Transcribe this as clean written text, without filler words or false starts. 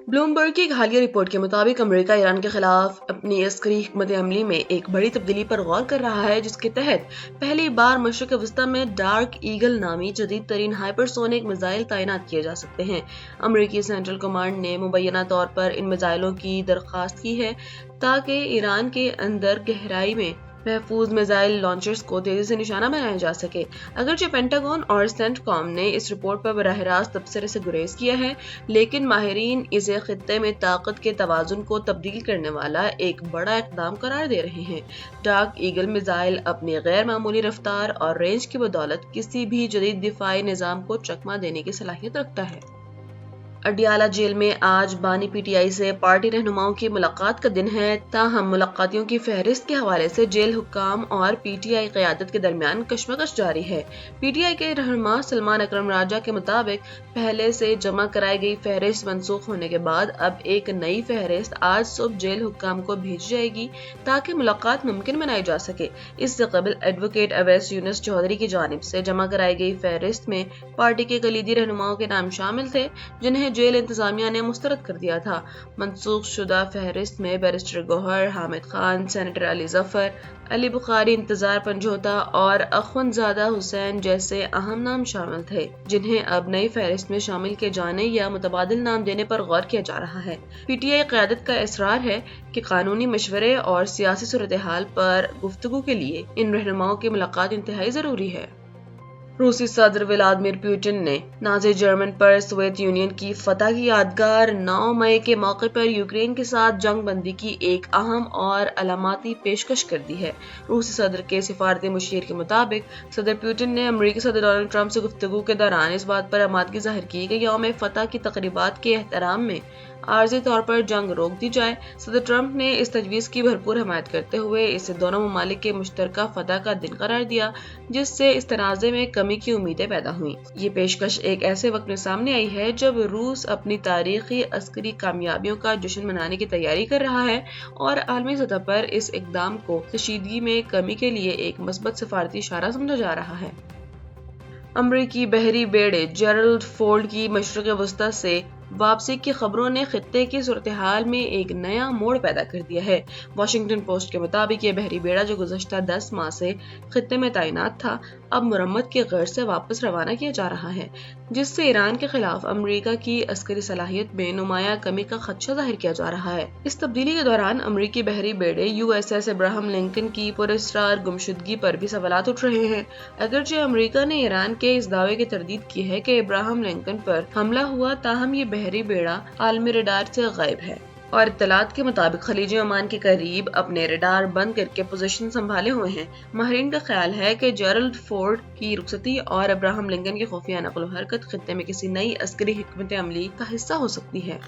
Bloomberg की एक हालिया रिपोर्ट के मुताबिक अमेरिका ईरान के खिलाफ अपनी अस्करी हिकमत अमली में एक बड़ी तब्दीली पर गौर कर रहा है, जिसके तहत पहली बार मशरिक वस्ती में डार्क ईगल नामी जदीद तरीन हाइपरसोनिक मिसाइल तैनात किए जा सकते हैं। अमेरिकी सेंट्रल कमांड ने मुबैना तौर पर इन मिसाइलों की दरख्वास्त की है ताकि ईरान के अंदर गहराई में महफूज मिसाइल लॉन्चर्स को तेजी से निशाना बनाया जा सके। अगरचे पेंटागन और सेंटकॉम ने इस रिपोर्ट पर बराह रास्त तबसरे से गुरेज किया है, लेकिन माहिरीन इसे खित्ते में ताकत के तवाजुन को तब्दील करने वाला एक बड़ा इक़दाम करार दे रहे हैं। डार्क ईगल मिसाइल अपनी गैर मामूली रफ्तार और रेंज की बदौलत किसी भी जदीद दिफाई निज़ाम को चकमा देने की सलाहियत रखता है। अडियाला जेल में आज बानी पीटीआई से पार्टी रहनुमाओं की मुलाकात का दिन है, ताहम मुलाकातियों की फहरिस्त के हवाले से जेल हुक्काम और पीटीआई क़यादत के दरमियान कशमकश जारी है। पीटीआई के रहनुमा सलमान अकरम राजा के मुताबिक पहले से जमा कराई गई फहरिस्त मनसूख होने के बाद अब एक नई फहरिस्त आज सुबह जेल हुक्काम को भेजी जाएगी ताकि मुलाकात मुमकिन बनाई जा सके। इससे कबल एडवोकेट अवैस यूनुस चौधरी की जानिब से जमा कराई गई फहरिस्त में पार्टी के कलीदी रहनुमाओं के नाम शामिल थे, जिन्हें जेल इंतजामिया ने मुस्तरद कर दिया था। मनसूख शुदा फहरिस्त में बैरिस्टर गौहर, हामिद खान, सेनेटर अली जफर, अली बुखारी, इंतजार पंजोता और अख्वंदजादा हुसैन जैसे अहम नाम शामिल थे, जिन्हें अब नई फहरिस्त में शामिल किए जाने या मुतबादिल नाम देने पर गौर किया जा रहा है। पीटीआई क़यादत का इसरार है कि कानूनी मशवरे और सियासी सूरत हाल पर गुफ्तगू के लिए इन रहनुमाओं की मुलाकात इंतहाई जरूरी है। रूसी सदर व्लादिमीर पुतिन ने नाज़ी जर्मन पर सोवियत यूनियन की फतह की यादगार 9 मई के मौके पर यूक्रेन के साथ जंग बंदी की एक अहम और अलामती पेशकश कर दी है। रूसी सदर के सिफारती मुशीर के मुताबिक सदर पुतिन ने अमेरिकी सदर डोनाल्ड ट्रंप से गुफ्तगू के दौरान इस बात पर आमादगी जाहिर की कि यौम फतह की तकरीबात के एहतराम में आर्जी तौर पर जंग रोक दी जाए। सदर ट्रंप ने इस तजवीज़ की भरपूर हमायत करते हुए इसे दोनों ममालिक के मुश्तरका फतह का दिन करार दिया, जिससे इस तनाज़े में कमी की उम्मीदें पैदा हुई। ये पेशकश एक ऐसे वक्त में सामने आई है जब रूस अपनी तारीखी अस्करी कामयाबियों का जश्न मनाने की तैयारी कर रहा है और आलमी सतह पर इस इक़दाम को कशीदगी में कमी के लिए एक मस्बत सफारती इशारा समझा जा रहा है। अमरीकी बहरी बेड़े जेरल्ड फोर्ड की मशरिक़ वस्ती से वापसी की खबरों ने खित्ते की सूरत हाल में एक नया मोड़ पैदा कर दिया है। वाशिंगटन पोस्ट के मुताबिक ये बहरी बेड़ा जो गुज़श्ता 10 माह से खित्ते में तैनात था, अब मुरम्मत के गर्ज से वापस रवाना किया जा रहा है, जिससे ईरान के खिलाफ अमेरिका की अस्करी सलाहियत में नुमाया कमी का खदशा जाहिर किया जा रहा है। इस तब्दीली के दौरान अमरीकी बहरी बेड़े USS अब्राहम लिंकन की पुरस्कार गुमशुदगी पर भी सवालात उठ रहे हैं। अगरचे अमरीका ने ईरान के इस दावे की तरदीद की है कि अब्राहम लिंकन पर हमला हुआ, ताहम ये बहरी बेड़ा आलमी रडार से गायब है और इत्तलात के मुताबिक खलीज ओमान के करीब अपने रडार बंद करके पोजीशन संभाले हुए हैं। माहिरीन का ख्याल है कि जेरल्ड फोर्ड की रुखसती और अब्राहम लिंकन की खुफिया नक़्ल व हरकत खित्ते में किसी नई अस्करी हिकमत अमली का हिस्सा हो सकती है।